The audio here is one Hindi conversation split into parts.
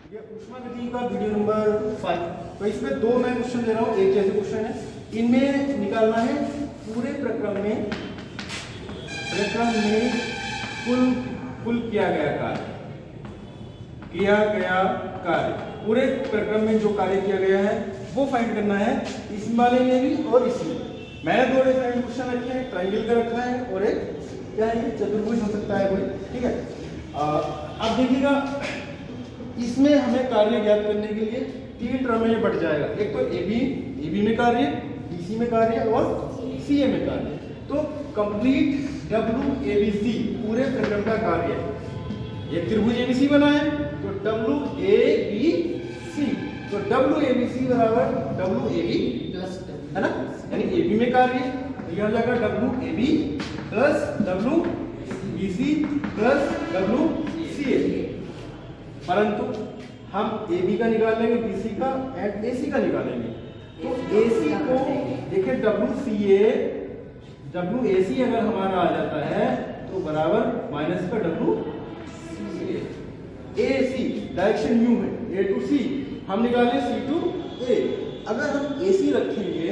ये ऊष्मागतिकी का वीडियो नंबर 5। तो इसमें दो मैं क्वेश्चन दे रहा हूँ, एक जैसे क्वेश्चन है। इनमें निकालना है पूरे प्रक्रम में कुल किया गया कार्य पूरे प्रक्रम में जो कार्य किया गया है वो फाइंड करना है, इस वाले में भी और इसमें। मैंने दो डिफरेंट क्वेश्चन रखे हैं, ट्रायंगल का रखा है और एक क्या है चतुर्भुज हो सकता है कोई, ठीक है। अब देखिएगा इसमें हमें कार्य ज्ञात करने के लिए तीन टर्म में बढ़ जाएगा। एक तो AB में कार्य, BC में कार्य और CA में कार्य। तो कंप्लीट WABC पूरे प्रक्रम का कार्य है। एक त्रिभुज ABC बना है तो WABC, तो WABC बराबर WAB है ना, यानी AB में कार्य तो यह हो जाएगा WAB plus WBC plus WCA। परंतु हम AB का निकाल लेंगे, BC का एंड AC का निकालेंगे। तो AC को देखिए WAC अगर हमारा आ जाता है तो बराबर माइनस का WCA। AC डायरेक्शन U है, A to C, हम निकालें C to A। अगर हम AC रखेंगे,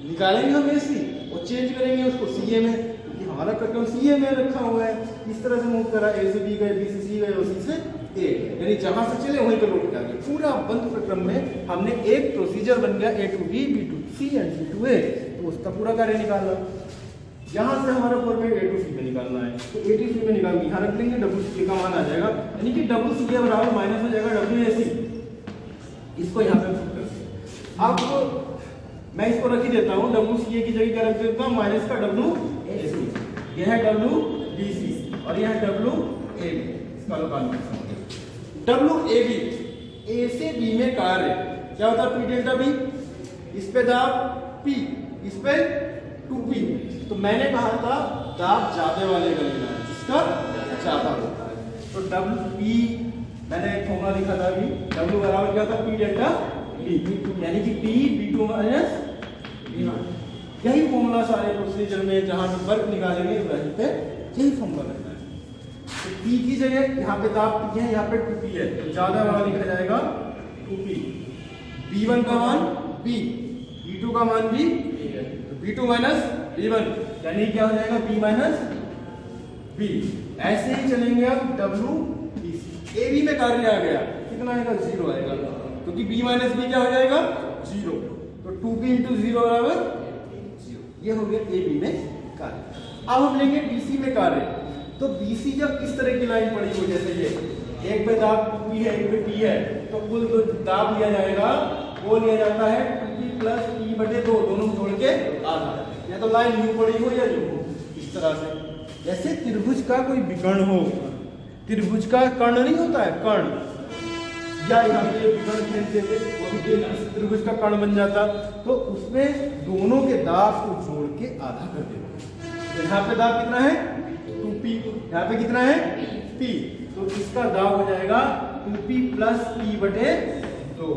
निकालेंगे हम AC और चेंज करेंगे उसको CA में, क्योंकि हमारा प्रक्रम CA में रखा हुआ है। इस तरह से मूव करा, A से B गए, B से C गए और C से A, यानी जहां से चले वहीं पे लौट जाएंगे। पूरा बंद प्रक्रम में हमने एक प्रोसीजर बन गया A to B, B to C and C to A, तो उसका पूरा कार्य निकालना। यहाँ से हमारा फॉर्मेट A to C में निकालना है, तो A to C में निकाल के यहाँ रख लेंगे, WCA का मान आ जाएगा, यानी कि WCA बराबर माइनस हो जाएगा WAC। इसको यहाँ पे पुट करते। अब मैं इसको रख ही देता हूँ, WCA की जगह क्या रख देता हूँ, माइनस का WAC। यह है WBC और यह है WAB। इसका लोकाल WAB, A से B में कार्य क्या होता है, P डेल्टा B, इस पे दाब P, इस पे 2P। तो मैंने कहा था दाब ज्यादा वाले का लेना है, जिसका ज्यादा होता है। तो WP मैंने एक फॉर्मूला लिखा था अभी, W बराबर क्या था, P डेल्टा B, यानी कि P B2 माइनस B1। यही फॉर्मूला सारे प्रोसीजर में जहां पे वर्क निकालेंगे वहीं पे यही फॉर्मूला लगना है। तो P की जगह यहाँ पे दाब P है, यहाँ पे 2P है, तो ज्यादा वाला लिखा जाएगा 2P। B1 का मान B, B2 का मान B, तो B2 माइनस B1, यानी क्या हो जाएगा B माइनस B। ऐसे ही चलेंगे अब WBC। AB में कार्य आ गया, कितना आएगा, 0 आएगा, क्योंकि B माइनस B क्या हो जाएगा 0, तो 2P इंटू 0 बराबर 0। ये हो गया AB में कार्य। अब हम लेंगे BC में कार्य। तो BC जब इस तरह की लाइन पड़ी हो, जैसे ये एक पे दाब 2P है, एक पे P है, तो कुल जो दाब लिया जाएगा वो लिया जाता है 2P प्लस P बटे 2, दोनों जोड़ के आधा। या तो लाइन यूं पड़ी हो या यूं हो, इस तरह से। जैसे त्रिभुज का कोई विकर्ण हो, त्रिभुज का कर्ण नहीं होता है, कर्ण, या यहाँ पे विकर्ण खेलते थे वो भी त्रिभुज का कर्ण बन जाता, तो उसमें दोनों के दाब को जोड़ के आधा कर देते। तो यहाँ पे दाब कितना है 2P, यहाँ पे कितना है P, तो इसका दाब हो जाएगा 2P प्लस P बटे 2।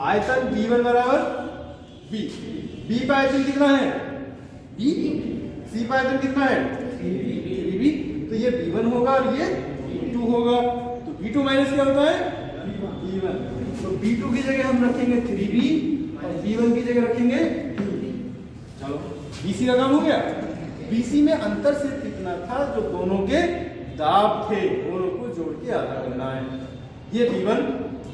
आयतन B1 बराबर B, B का आयतन कितना है B, C का आयतन कितना है 3B, तो ये B1 होगा और ये B2 होगा। तो B2 माइनस क्या होता है B1, तो B2 की जगह हम रखेंगे 3B और B1 की जगह रखेंगे 2B। चलो BC का काम हो गया। BC में अंतर से कितना था, जो दोनों के दाब थे दोनों को जोड़ के आधा करना है। ये B1,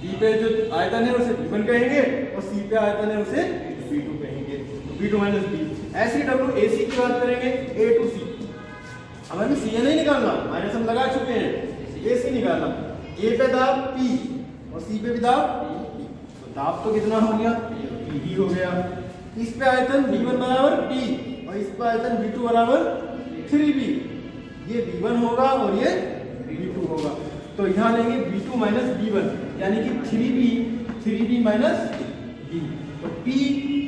B पे जो आयतन है उसे B1 कहेंगे और C पे आयतन है उसे B2 कहेंगे, तो B2 माइनस B। ऐसे WAC की बात करेंगे, A to C। अब हमें CA नहीं निकालना, माइनस हम लगा चुके हैं, AC निकालना। A पे दाब P और C पे भी दाब P, तो दाब तो कितना हो गया P ही हो गया। इस पे आयतन B1 बराबर P और इस पर आयतन B2 बराबर 3B। ये B1 होगा और ये B2 होगा, तो यहाँ लेंगे B2 माइनस B1, यानी कि 3B माइनस B, तो P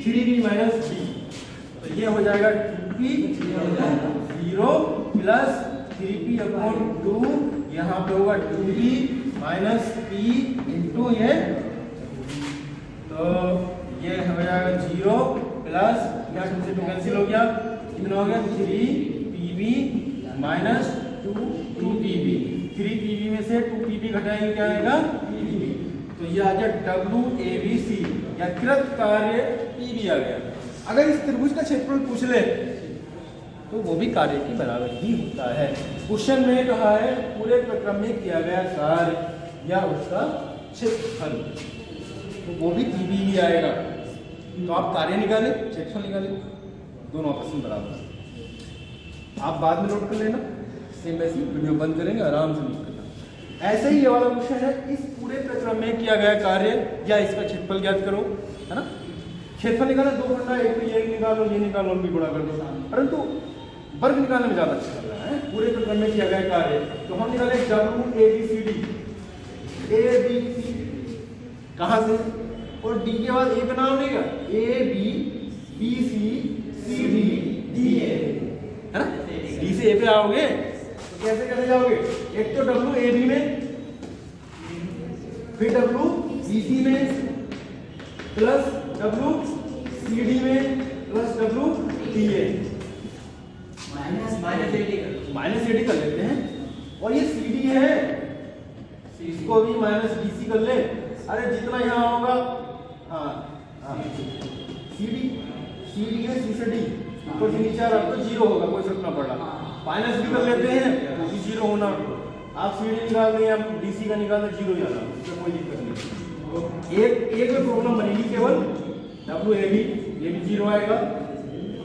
3B माइनस B, तो ये हो जाएगा 2P 0 प्लस 3P अपॉन 2, यहाँ पे होगा 2B माइनस P इंटू ये, तो ये हो जाएगा 0 प्लस यहाँ 2 से 2 कैंसिल हो गया, कितना हो गया 3PB माइनस 2PB। 3PB में से 2PB घटाएंगे क्या आएगा PB, ये आ गया WABC या कृत कार्य PB आ गया। अगर इस त्रिभुज का क्षेत्रफल पूछ ले तो वो भी कार्य के बराबर ही होता है। क्वेश्चन में कहा है पूरे प्रक्रम में किया गया कार्य या उसका क्षेत्रफल, तो वो भी PB ही आएगा। तो आप कार्य निकाले, क्षेत्रफल निकाले, दोनों आपस में बराबर। आप बाद में नोट कर लेना, सेम वैसे वीडियो बंद करेंगे, आराम से नोट करना। ऐसे ही ये वाला क्वेश्चन है, इस पूरे प्रक्रम में किया गया कार्य या इसका क्षेत्रफल ज्ञात करो, है ना। क्षेत्रफल निकालना दो फंडा, एक तो ये निकालो, ये निकालो, भी गुणा कर दो, परंतु वर्ग निकालने में ज्यादा अच्छा लग रहा है। पूरे प्रक्रम में किया गया कार्य तो हम निकाले WABCD, ABC कहां से, और D के बाद A का नाम लेगा, ABBCCDDA, है ना। D से A पे आओगे तो कैसे कैसे जाओगे, एक तो WAB में, फिर WBC में, प्लस WCD में, प्लस WDA, माइनस AD कर लेते हैं। और ये CD है, इसको भी माइनस BC कर ले। अरे जितना यहाँ होगा, हाँ CD है, C से D ऊपर से नीचे आ रहा तो जीरो होगा, कोई फर्क ना पड़ा। माइनस भी कर लेते हैं तो भी जीरो होना। आप CD निकाल दें या DC का निकाल दें, जीरो ही आना, उसमें कोई दिक्कत नहीं। तो एक में प्रॉब्लम बनेगी केवल WAB, ये भी जीरो आएगा,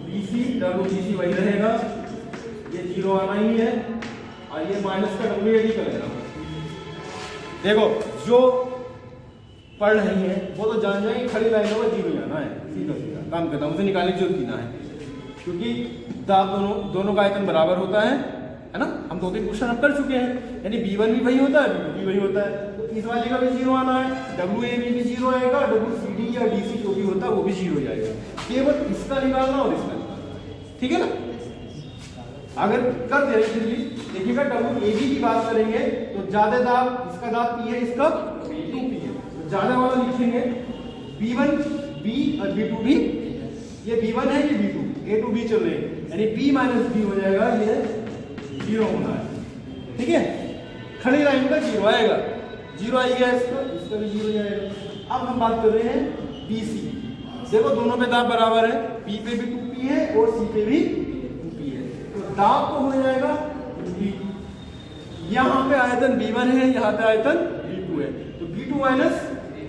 BC WBC वही रहेगा, ये जीरो आना ही है, और ये माइनस का WAD करेगा। देखो जो पढ़ रही है वो तो जान जाएंगे, खड़ी लाइनों में जीरो जाना है, सीधा सीधा काम करता हूँ, उसे निकालने की जरूरत ना है, क्योंकि दाब दोनों का आयतन बराबर होता है ना। हम दो तीन क्वेश्चन अब कर चुके हैं, यानी B1 भी वही होता है, B2 भी वही होता है, तो इस वाले का भी जीरो आना है, WAB भी जीरो आएगा, WCD या DC जो भी होता है वो भी जीरो जाएगा। केवल इसका निकालना और इसका निकालना, ठीक है ना। अगर कर दे रहे देखिएगा, WAB की बात करेंगे तो ज्यादा दाब, इसका दाब P है, इसका 2P है, तो ज्यादा वाला लिखेंगे B1 B और B2 B, ये B1 है, ये B2, A to B चल रहे हैं, यानी B माइनस B हो जाएगा, ये जीरो होना है, ठीक है। खड़ी लाइन का जीरो आएगा, जीरो आएगा, इसका भी जीरो जाएगा। अब हम बात कर रहे हैं BC, देखो दोनों पे दाब बराबर है, B पे भी 2P है और C पे भी 2P है, तो दाब तो हो जाएगा 2P। यहाँ पे आयतन B1 है, यहाँ पे आयतन B2 है, तो B2 माइनस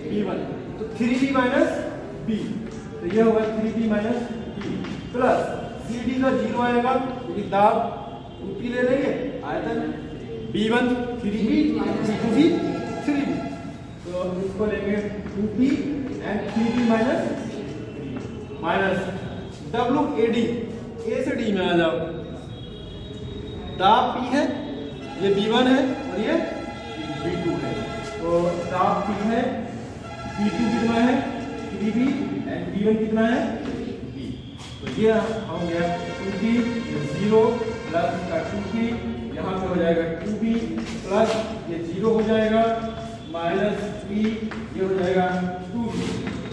B1, तो 3B माइनस B, तो ये होगा 3B minus B, plus CD का जीरो आएगा, क्योंकि दाब 2P ले लेंगे, आयतन B1 3B, B2 3B, तो इसको लेंगे 2P and 3B minus WAD, A से D में आ जाओ, दाब P है, ये B1 है और ये B2 है, तो दाब P है, B2 कितना है 3B एंड B1 कितना है B, तो ये हो गया 2B, ये 0 प्लस का 2P, यहाँ पे हो जाएगा 2B प्लस ये 0 हो जाएगा, माइनस P, ये हो जाएगा 2B,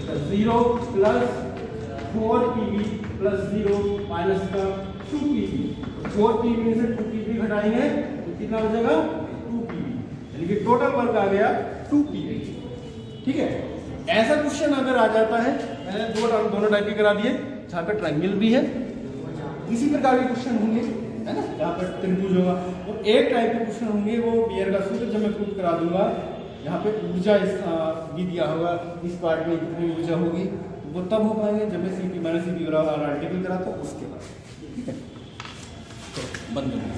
तो 0 प्लस 4PB प्लस 0 माइनस का 2PB, 4PB से 2PB घटाएंगे तो कितना हो जाएगा 2PB, यानी कि टोटल वर्क आ गया 2PB, ठीक है। ऐसा क्वेश्चन अगर आ जाता है, मैंने दोनों टाइप के करा दिए, जहाँ पे ट्रायंगल भी है, इसी प्रकार के क्वेश्चन होंगे, है ना, जहाँ पर त्रिभुज होगा, और एक टाइप के क्वेश्चन होंगे वो बियर का सूत्र जब मैं प्रूव करा दूंगा, यहाँ पे ऊर्जा भी दिया होगा, इस पार्ट में कितनी ऊर्जा होगी, वो तब हो पाएंगे जब मैं CP माइनस CP बराबर आर्टिकल कराता हूँ उसके बाद, ठीक है। तो बंद करो।